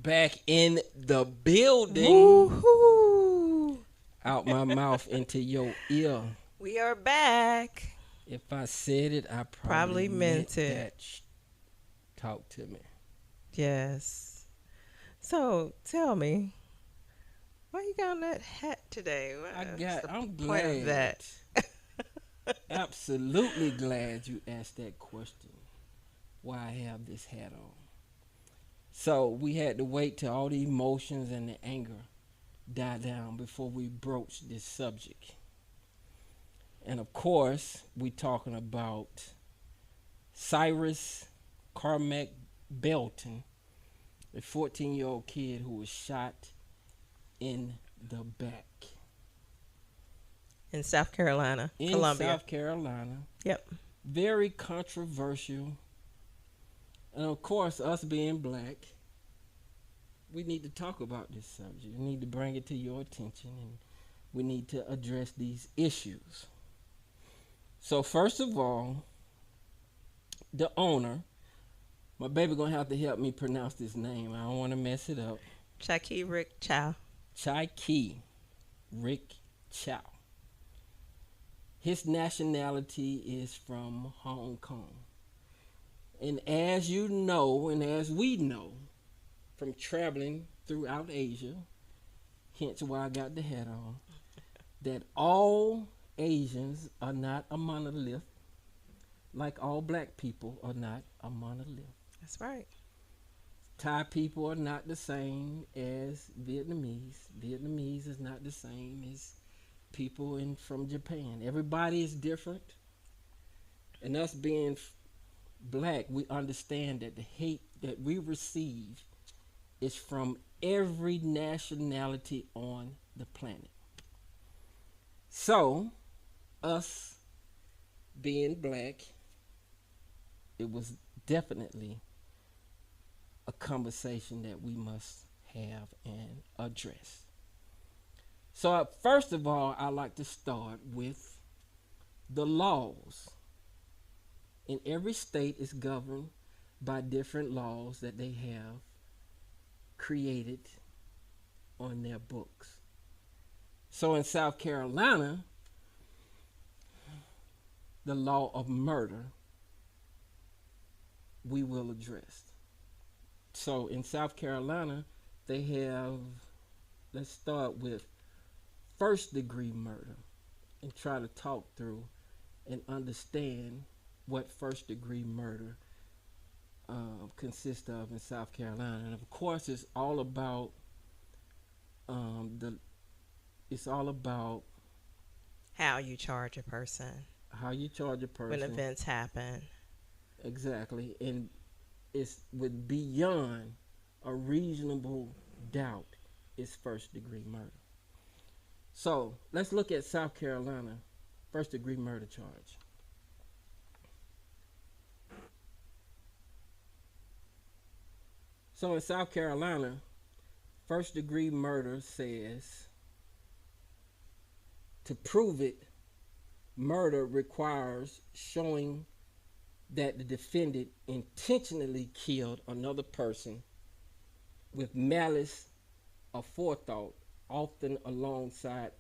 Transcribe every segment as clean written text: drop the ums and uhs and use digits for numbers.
Back in the building. Woohoo! Out my mouth into your ear. We are back. If I said it, I probably Probably meant meant it. that. Talk to me. Yes. So tell me, why you got on that hat today? What's the I'm point of glad. that? Absolutely glad you asked that question. Why I have this hat on. So we had to wait till all the emotions and the anger die down before we broach this subject. And of course, we talking about Cyrus Carmack Belton, a 14-year-old kid who was shot in the back In South Carolina, in Columbia. South Carolina. Yep. Very controversial. And of course, us being black, we need to talk about this subject. We need to bring it to your attention and we need to address these issues. So first of all, the owner, my baby gonna have to help me pronounce this name. I don't want to mess it up. Chucky Rick Chow. Chai Key Rick Chow. His nationality is from Hong Kong. And as you know, and as we know from traveling throughout Asia, hence why I got the hat on, that all Asians are not a monolith, like all black people are not a monolith. That's right. Thai people are not the same as Vietnamese. Vietnamese is not the same as people from Japan. Everybody is different. And us being black, we understand that the hate that we receive is from every nationality on the planet. So, us being black, it was definitely a conversation that we must have and address. So, first of all, I like to start with the laws. In every state is governed by different laws that they have created on their books. So in South Carolina, the law of murder we will address. So in South Carolina, they have, let's start with first degree murder and try to talk through and understand what first degree murder consists of in South Carolina. And of course, the it's all about How you charge a person how you charge a when person events happen. exactly, and it's with beyond a reasonable doubt is first degree murder. So let's look at South Carolina first degree murder charge. So in South Carolina, first degree murder says to prove it, murder requires showing that the defendant intentionally killed another person with malice or forethought, often alongside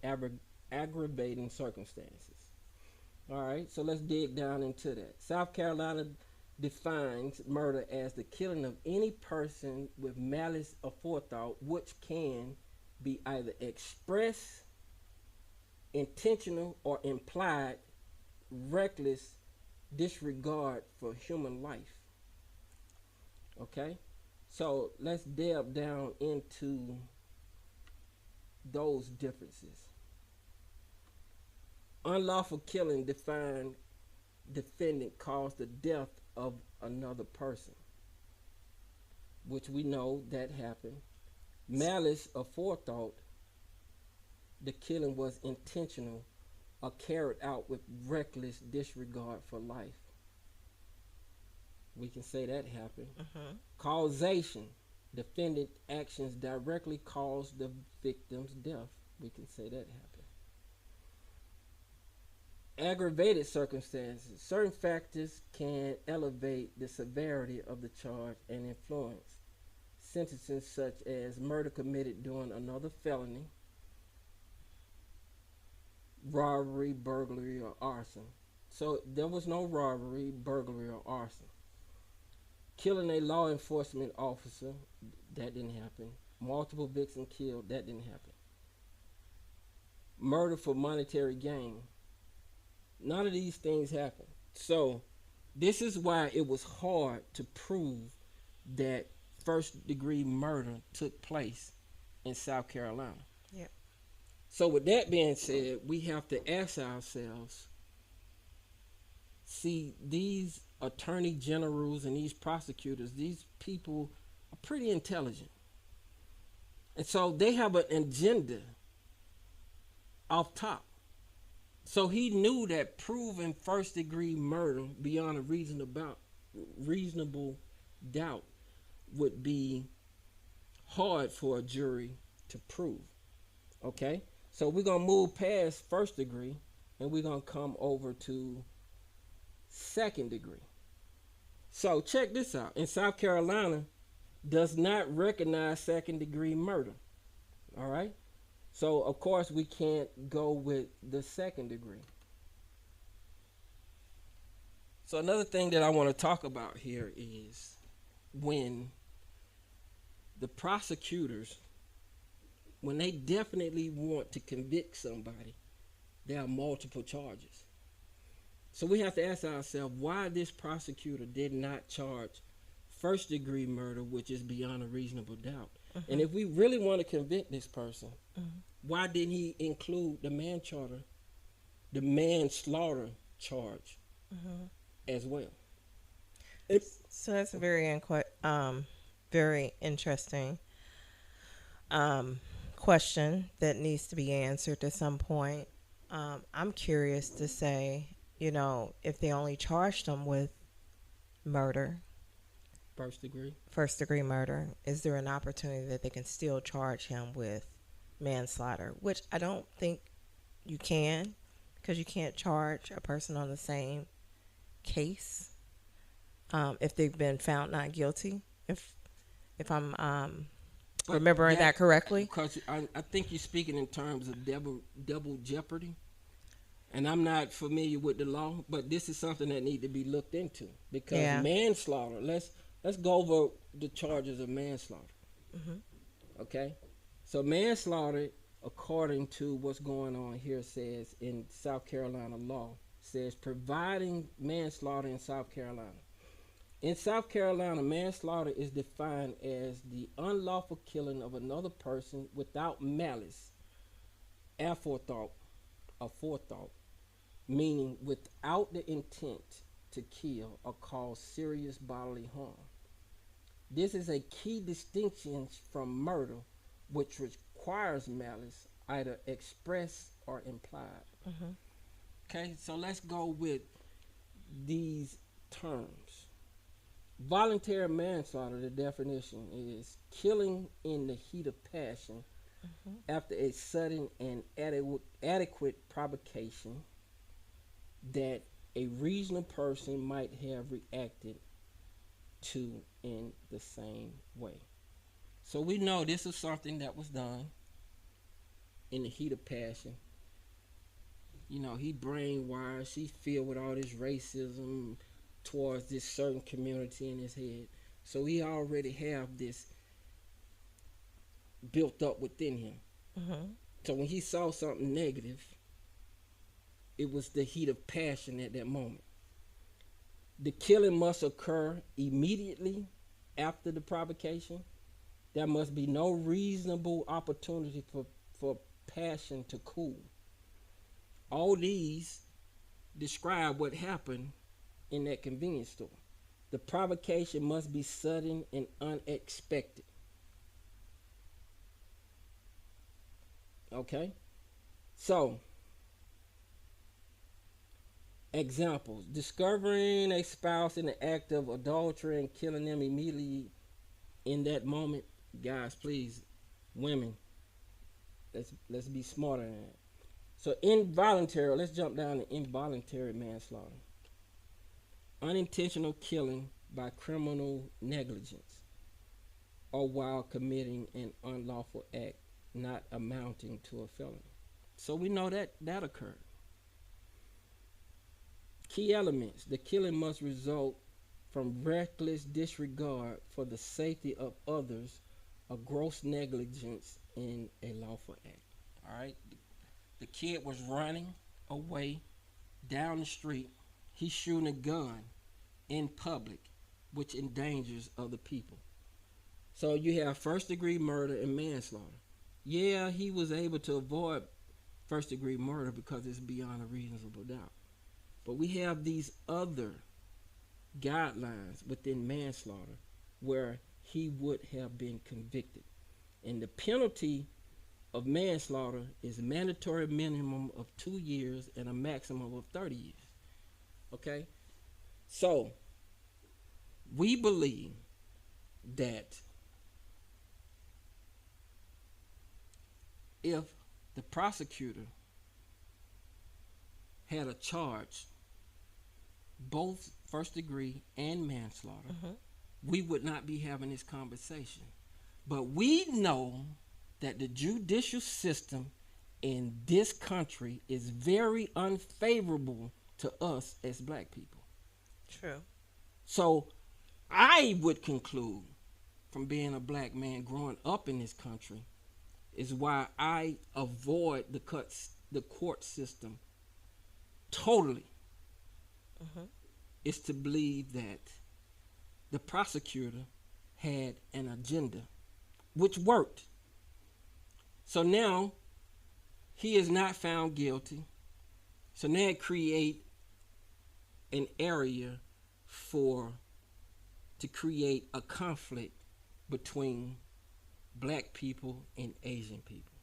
aggravating circumstances. All right, so let's dig down into that. South Carolina defines murder as the killing of any person with malice or forethought, which can be either express, intentional, or implied reckless disregard for human life. Okay? So let's delve down into those differences. Unlawful killing defined defendant caused the death of another person, which we know that happened. Malice or forethought, the killing was intentional or carried out with reckless disregard for life. We can say that happened. Hmm. Causation, defendant actions directly caused the victim's death. We can say that happened. Aggravated circumstances, certain factors can elevate the severity of the charge and influence sentences such as murder committed during another felony, robbery, burglary, or arson. So there was no robbery, burglary, or arson. Killing a law enforcement officer, that didn't happen. Multiple victims killed, that didn't happen. Murder for monetary gain, none of these things happened. So this is why it was hard to prove that first degree murder took place in South Carolina. Yeah. So with that being said, we have to ask ourselves, see, these attorney generals and these prosecutors, these people are pretty intelligent. And so they have an agenda off top. So he knew that proving first degree murder beyond a reasonable doubt would be hard for a jury to prove. Okay? So we're going to move past first degree and we're going to come over to second degree. So check this out. In South Carolina, does not recognize second degree murder. All right? So, of course, we can't go with the second degree. So another thing that I want to talk about here is when the prosecutors, when they definitely want to convict somebody, there are multiple charges. So we have to ask ourselves why this prosecutor did not charge first degree murder, which is beyond a reasonable doubt. Mm-hmm. And if we really want to convict this person, why didn't he include the manslaughter charge as well? So that's a very interesting question that needs to be answered at some point. I'm curious to say, if they only charged him with murder, first degree murder, is there an opportunity that they can still charge him with manslaughter? Which I don't think you can, because you can't charge a person on the same case if they've been found not guilty. If I'm remembering that correctly, because I think you're speaking in terms of double jeopardy. And I'm not familiar with the law, but this is something that needs to be looked into, because manslaughter. Let's go over the charges of manslaughter. Okay, so manslaughter, according to what's going on here, says in South Carolina law, says providing manslaughter in South Carolina. In South Carolina, manslaughter is defined as the unlawful killing of another person without malice, aforethought, meaning without the intent to kill or cause serious bodily harm. This is a key distinction from murder, which requires malice, either express or implied. Okay, so let's go with these terms. Voluntary manslaughter, the definition is killing in the heat of passion after a sudden and adequate provocation that a reasonable person might have reacted to in the same way. So we know this is something that was done in the heat of passion. He brainwashed, he filled with all this racism towards this certain community in his head. So he already have this built up within him. So when he saw something negative, it was the heat of passion at that moment. The killing must occur immediately after the provocation. There must be no reasonable opportunity for passion to cool. All these describe what happened in that convenience store. The provocation must be sudden and unexpected. Okay? So, examples: discovering a spouse in the act of adultery and killing them immediately in that moment. Guys, please, women, let's be smarter than that. So involuntary, let's jump down to involuntary manslaughter. Unintentional killing by criminal negligence. or while committing an unlawful act not amounting to a felony. So we know that that occurred. Key elements: the killing must result from reckless disregard for the safety of others or gross negligence in a lawful act. All right. The kid was running away down the street. He's shooting a gun in public, which endangers other people. So you have first degree murder and manslaughter. Yeah, he was able to avoid first degree murder because it's beyond a reasonable doubt. But we have these other guidelines within manslaughter where he would have been convicted. And the penalty of manslaughter is mandatory minimum of 2 years and a maximum of 30 years. Okay? So we believe that if the prosecutor had a charge, both first degree and manslaughter, we would not be having this conversation. But we know that the judicial system in this country is very unfavorable to us as black people. True. So I would conclude from being a black man growing up in this country is why I avoid the court system totally. Is to believe that the prosecutor had an agenda which worked. So now he is not found guilty. So now it create an area to create a conflict between black people and Asian people.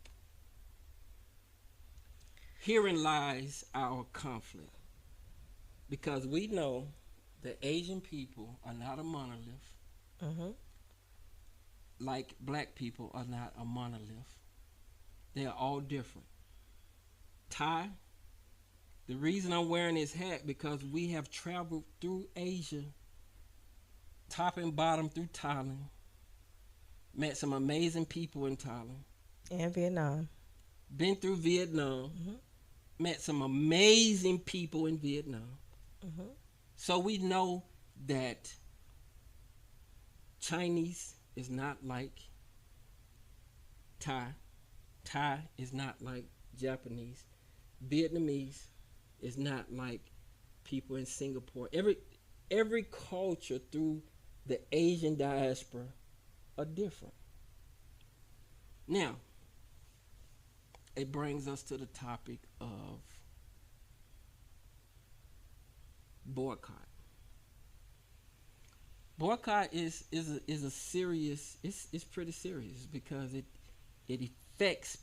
Herein lies our conflict. Because we know that Asian people are not a monolith, like black people are not a monolith. They are all different. Thai, the reason I'm wearing this hat because we have traveled through Asia, top and bottom through Thailand, met some amazing people in Thailand. And Vietnam. Been through Vietnam, met some amazing people in Vietnam. So we know that Chinese is not like Thai. Thai is not like Japanese. Vietnamese is not like people in Singapore. Every culture through the Asian diaspora are different. Now, it brings us to the topic of boycott. Boycott is a serious. It's pretty serious because it affects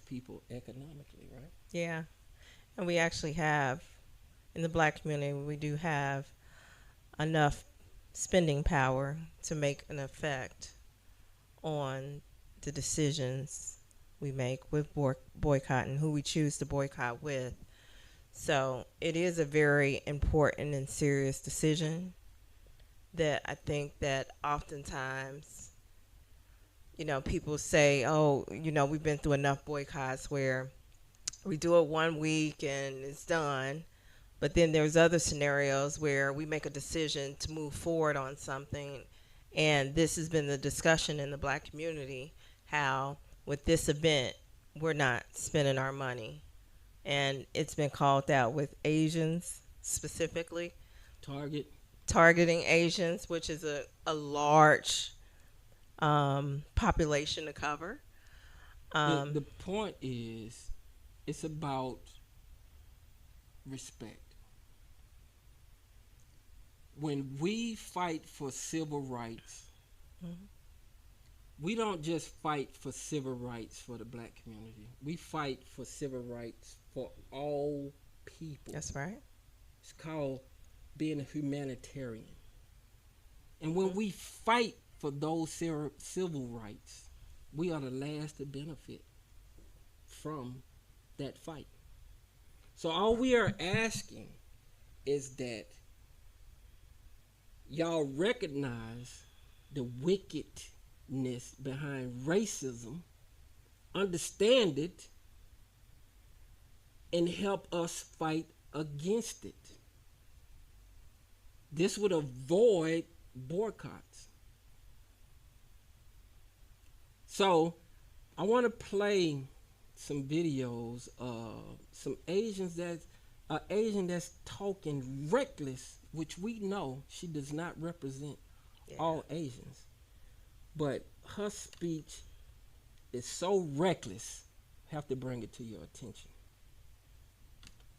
people economically, right? Yeah. And we actually have, in the black community, we do have enough spending power to make an effect on the decisions we make with boycott and who we choose to boycott with. So it is a very important and serious decision that I think that oftentimes, people say, oh, we've been through enough boycotts where we do it 1 week and it's done. But then there's other scenarios where we make a decision to move forward on something. And this has been the discussion in the black community, how with this event, we're not spending our money. And it's been called out with Asians specifically. Targeting Asians, which is a large population to cover. The point is, it's about respect. When we fight for civil rights, we don't just fight for civil rights for the black community. We fight for civil rights for all people. That's right. It's called being a humanitarian. And when we fight for those civil rights, we are the last to benefit from that fight. So all we are asking is that y'all recognize the wickedness behind racism, understand it, and help us fight against it. This would avoid boycotts. So I want to play some videos of some Asians Asian that's talking reckless, which we know she does not represent all Asians. But her speech is so reckless, have to bring it to your attention.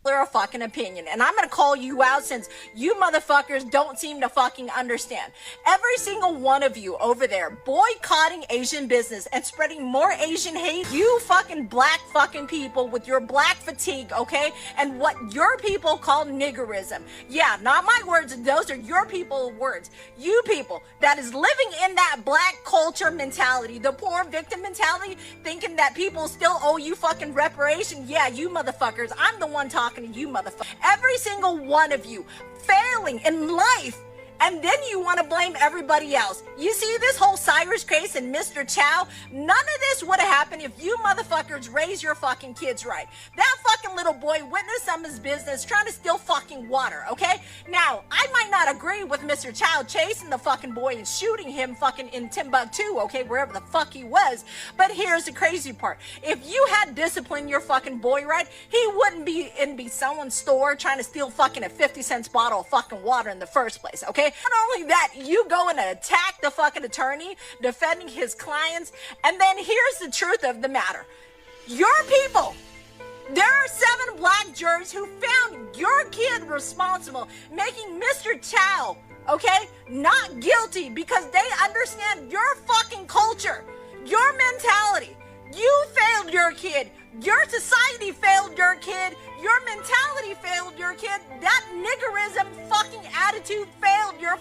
A fucking opinion, and I'm gonna call you out since you motherfuckers don't seem to fucking understand. Every single one of you over there boycotting Asian business and spreading more Asian hate, you fucking black fucking people with your black fatigue, okay? And what your people call niggerism. Yeah, not my words, those are your people words. You people that is living in that black culture mentality, the poor victim mentality, thinking that people still owe you fucking reparation. Yeah, you motherfuckers, I'm the one talking to you motherfuckers. Every single one of you failing in life, and then you want to blame everybody else. You see this whole Cyrus case and Mr. Chow? None of this would have happened if you motherfuckers raised your fucking kids right. That fucking little boy witnessed some of his business trying to steal fucking water, okay? Now, I might not agree with Mr. Chow chasing the fucking boy and shooting him fucking in Timbuktu, okay, wherever the fuck he was. But here's the crazy part. If you had disciplined your fucking boy right, he wouldn't be in someone's store trying to steal fucking a 50-cent bottle of fucking water in the first place, okay? Not only that, you go and attack the fucking attorney defending his clients, and then here's the truth of the matter. Your people, there are 7 black jurors who found your kid responsible, making Mr. Chow, okay, not guilty because they understand your fucking culture, your mentality. You failed your kid. Your society failed your kid. Your mentality failed your kid. That niggerism fucking attitude failed your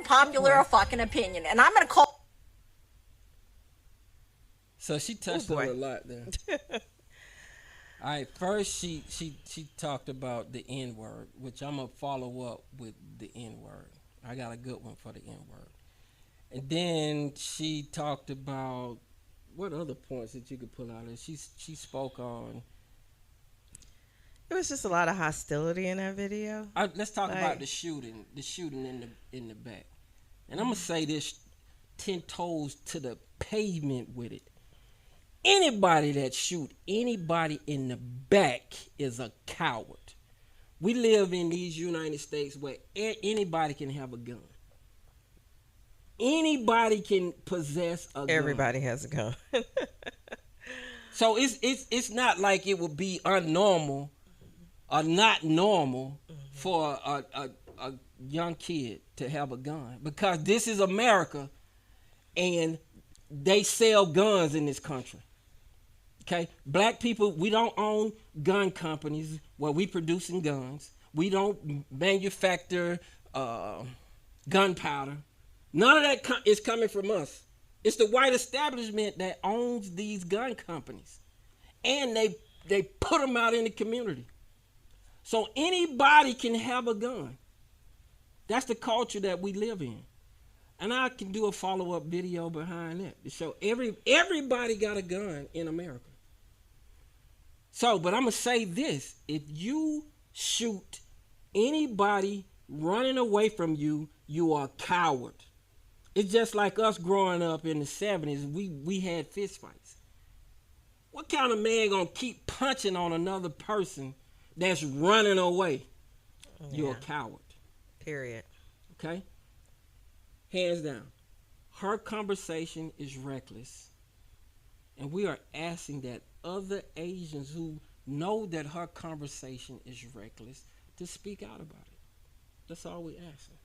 popular fucking opinion. And I'm gonna call. So she touched on a lot there. All right, first she talked about the N word, which I'm gonna follow up with the N word. I got a good one for the N word. And then she talked about what other points that you could pull out of. She spoke on. It was just a lot of hostility in that video. Let's talk about the shooting in the back. And I'm gonna say this 10 toes to the pavement with it. Anybody that shoot anybody in the back is a coward. We live in these United States where anybody can have a gun. Anybody can possess a gun. Everybody has a gun. So it's not like it would be unnormal or not normal for a young kid to have a gun, because this is America and they sell guns in this country. Okay, black people, we don't own gun companies where we producing guns. We don't manufacture gunpowder. None of that is coming from us. It's the white establishment that owns these gun companies, and they put them out in the community. So anybody can have a gun. That's the culture that we live in. And I can do a follow-up video behind that to show everybody got a gun in America. So, but I'm going to say this. If you shoot anybody running away from you, you are a coward. It's just like us growing up in the 70s. We had fist fights. What kind of man going to keep punching on another person that's running away? Yeah. You're a coward. Period. Okay? Hands down. Her conversation is reckless. And we are asking that other Asians who know that her conversation is reckless to speak out about it. That's all we're asking.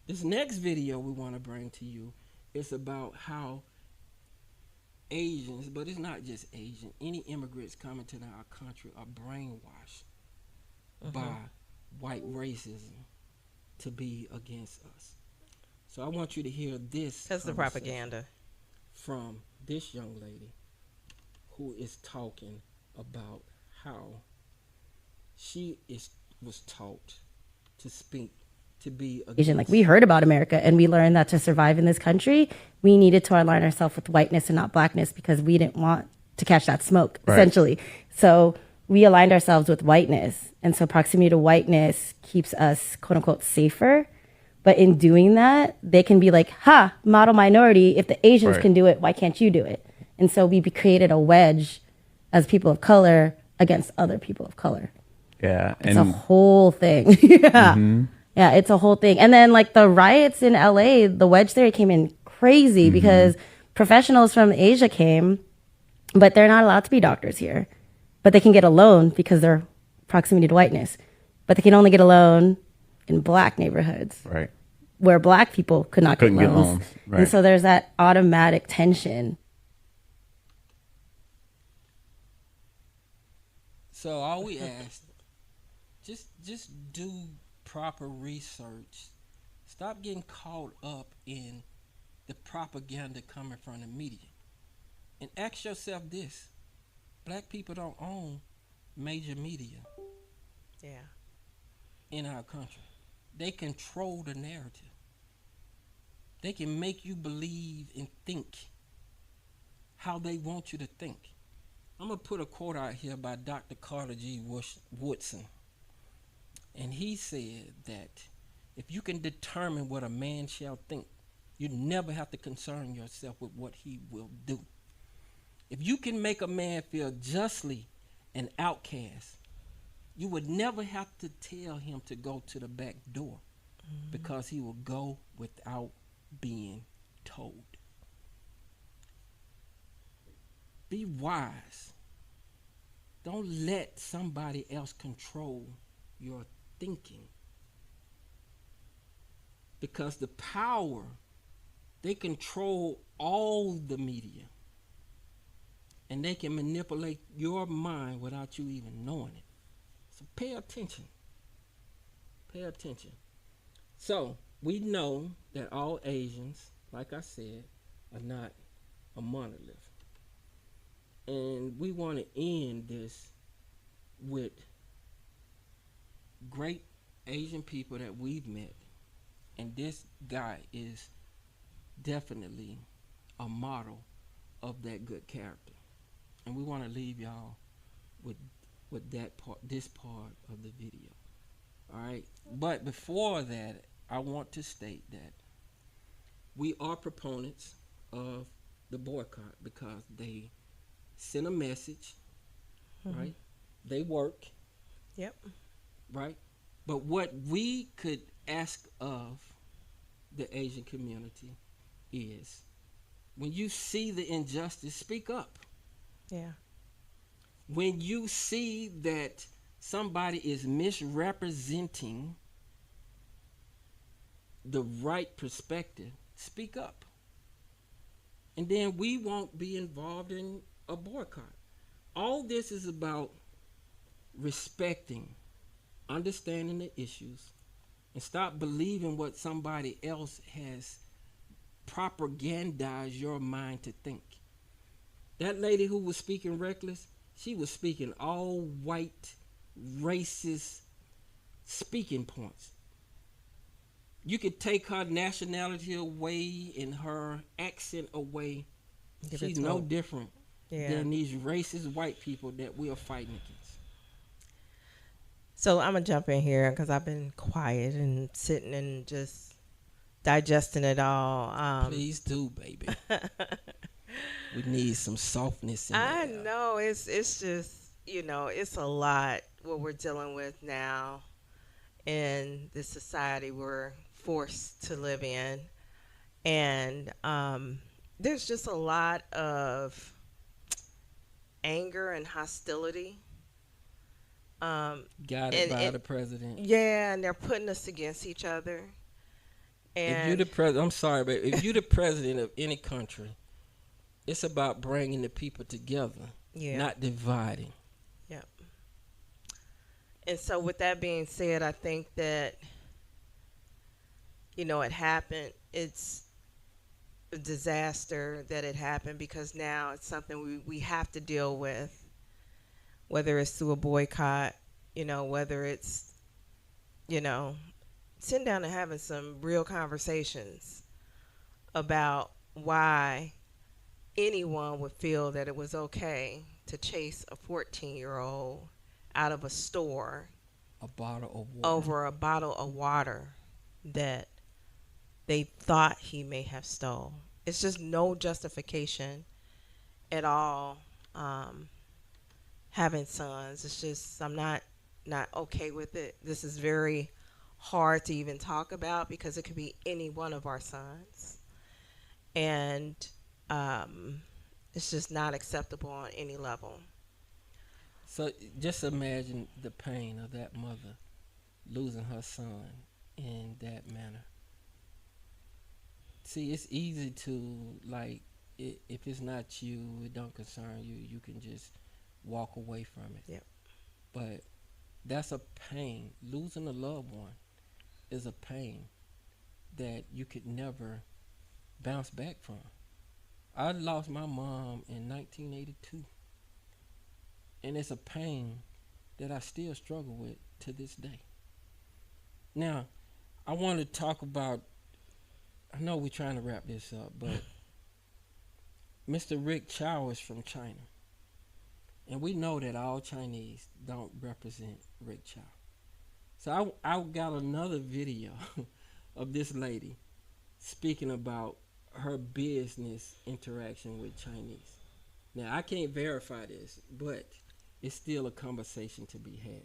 This next video we want to bring to you is about how Asians, but it's not just Asian, any immigrants coming to our country are brainwashed by white racism to be against us. So I want you to hear this. That's the propaganda. From this young lady who is talking about how she was taught to speak to be Asian. Like, against. we heard about America and we learned that to survive in this country, we needed to align ourselves with whiteness and not blackness because we didn't want to catch that smoke, essentially. So we aligned ourselves with whiteness. And so proximity to whiteness keeps us, quote unquote, safer. But in doing that, they can be like, ha, model minority. If the Asians can do it, why can't you do it? And so we created a wedge as people of color against other people of color. Yeah. It's a whole thing. Yeah. Yeah, it's a whole thing. And then like the riots in LA, the wedge theory came in crazy because professionals from Asia came, but they're not allowed to be doctors here. But they can get a loan because they're proximity to whiteness. But they can only get a loan in black neighborhoods. Right. Where black people couldn't get loans. Right. And so there's that automatic tension. So all we ask, just do proper research. Stop getting caught up in the propaganda coming from the media. And ask yourself this: black people don't own major media Yeah. in our country. They control the narrative. They can make you believe and think how they want you to think. I'm going to put a quote out here by Dr. Carter G. Woodson. And he said that if you can determine what a man shall think, you never have to concern yourself with what he will do. If you can make a man feel justly an outcast, you would never have to tell him to go to the back door because he will go without being told. Be wise. Don't let somebody else control your thinking. Because the power, they control all the media. And they can manipulate your mind without you even knowing it. So pay attention. Pay attention. So we know that all Asians, like I said, are not a monolith. And we want to end this with great Asian people that we've met. And this guy is definitely a model of that good character. And we want to leave y'all with that part, this part of the video. All right. But before that, I want to state that we are proponents of the boycott because they send a message, right? They work. Yep. Right? But what we could ask of the Asian community is when you see the injustice, speak up. Yeah. When you see that somebody is misrepresenting the right perspective, speak up. And then we won't be involved in a boycott. All this is about respecting, understanding the issues, and stop believing what somebody else has propagandized your mind to think. That lady who was speaking reckless, she was speaking all white, racist speaking points. You could take her nationality away and her accent away. She's no different than these racist white people that we are fighting against. So I'm going to jump in here because I've been quiet and sitting and just digesting it all. Please do, baby. We need some softness in I there. know. It's just, it's a lot what we're dealing with now in the society we're forced to live in. And there's just a lot of anger and hostility. Guided by the president. Yeah, and they're putting us against each other. And If you're the president, I'm sorry, but if you're the president of any country, it's about bringing the people together, not dividing. Yep. And so with that being said, I think that, it happened. It's a disaster that it happened because now it's something we have to deal with, whether it's through a boycott, whether it's, sitting down and having some real conversations about why anyone would feel that it was okay to chase a 14-year-old out of a store A bottle of water. over a bottle of water that they thought he may have stole. It's just no justification at all. Having sons, it's just I'm not okay with it. This is very hard to even talk about because it could be any one of our sons, and it's just not acceptable on any level. So just imagine the pain of that mother losing her son in that manner. See, it's easy to, like, if it's not you, it don't concern you, you can just walk away from it. Yep. But that's a pain. Losing a loved one is a pain that you could never bounce back from. I lost my mom in 1982. And it's a pain that I still struggle with to this day. Now, I want to talk about, I know we're trying to wrap this up, but Mr. Rick Chow is from China. And we know that all Chinese don't represent Rick Chow. So I got another video of this lady speaking about her business interaction with Chinese. Now, I can't verify this, but it's still a conversation to be had.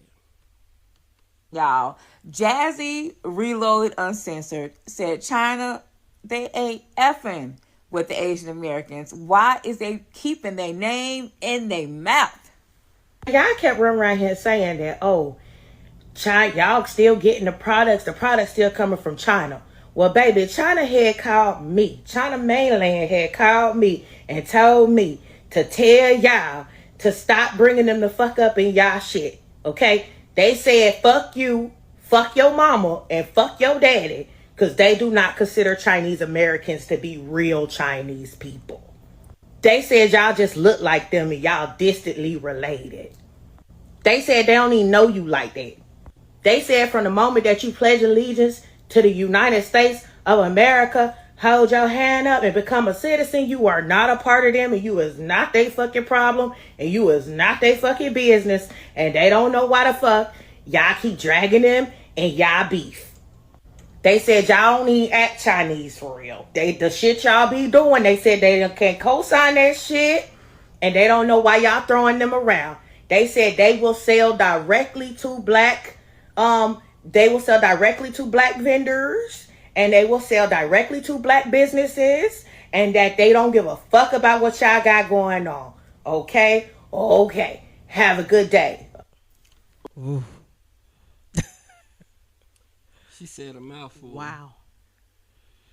Y'all, Jazzy Reloaded Uncensored said China, they ain't effing with the Asian Americans. Why is they keeping their name in their mouth? Y'all kept running around here saying that, oh, China, y'all still getting the products still coming from China. Well, baby, China had called me. China mainland had called me and told me to tell y'all to stop bringing them the fuck up in y'all shit, okay? They said, fuck you, fuck your mama, and fuck your daddy, because they do not consider Chinese Americans to be real Chinese people. They said y'all just look like them and y'all distantly related. They said they don't even know you like that. They said from the moment that you pledge allegiance to the United States of America, hold your hand up and become a citizen, you are not a part of them and you is not their fucking problem and you is not their fucking business and they don't know why the fuck y'all keep dragging them and y'all beef. They said y'all don't even act Chinese for real. The shit y'all be doing, they said they can't co-sign that shit and they don't know why y'all throwing them around. They said they will sell directly to black vendors and they will sell directly to black businesses and that they don't give a fuck about what y'all got going on. Okay? Okay. Have a good day. Ooh. She said a mouthful. Wow.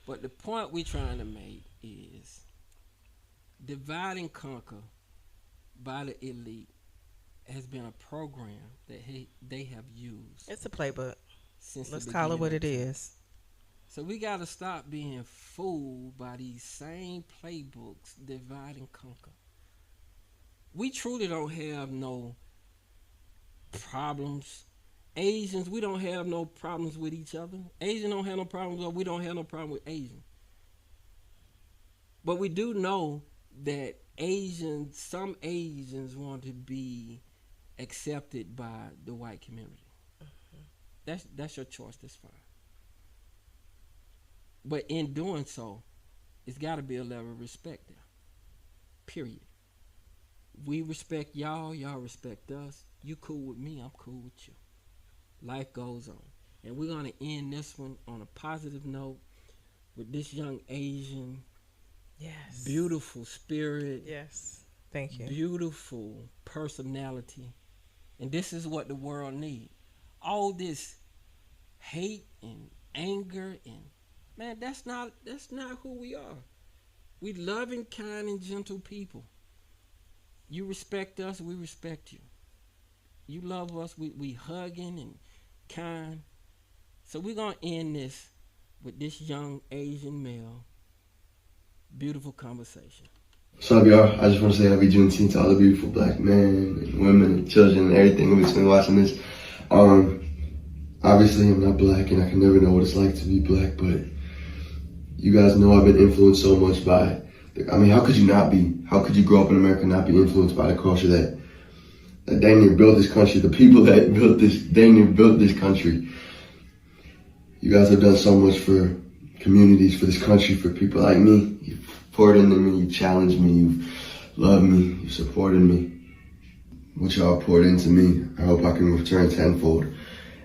But the point we're trying to make is divide and conquer by the elite has been a program that they have used. It's a playbook. Since Let's the call it what it beginning. is. So we got to stop being fooled by these same playbooks, divide and conquer. We truly don't have no problems. Asians, we don't have no problems with each other. Asians don't have no problems, or we don't have no problem with Asians. But we do know that some Asians want to be accepted by the white community. That's your choice. That's fine. But in doing so, it's got to be a level of respect there. Period. We respect y'all. Y'all respect us. You cool with me. I'm cool with you. Life goes on. And we're going to end this one on a positive note with this young Asian. Yes. Beautiful spirit. Yes. Thank you. Beautiful personality. And this is what the world needs. All this hate and anger and man, that's not who we are. We loving, kind, and gentle people. You respect us, we respect you. You love us, we hugging and kind. So we're gonna end this with this young Asian male. Beautiful conversation. What's up, y'all? I just want to say happy Juneteenth to all the beautiful black men and women and children and everything in between watching this. I'm obviously I'm not black and I can never know what it's like to be black, but you guys know I've been influenced so much by, how could you not be? How could you grow up in America and not be influenced by the culture that dang near built this country, the people that dang near built this country? You guys have done so much for communities, for this country, for people like me. You've poured into me, you challenged me, you've loved me, you've supported me. What y'all poured into me, I hope I can return tenfold.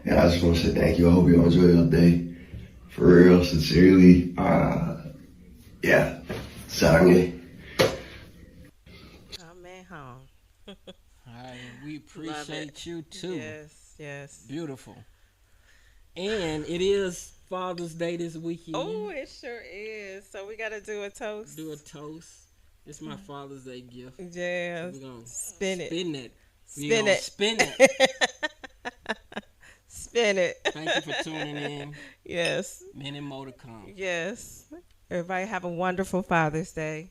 And I just want to say thank you. I hope you enjoy your day. For real, sincerely. Yeah, Sange. Amen. We appreciate you too. Yes. Beautiful. And it is Father's Day this weekend. Oh, it sure is. So we got to do a toast. Do a toast. It's my Father's Day gift. Yeah. So we're gonna spin it. Spin it. Spin it. Spin it. Spin it. Thank you for tuning in. Yes. Many more to come. Yes. Everybody have a wonderful Father's Day.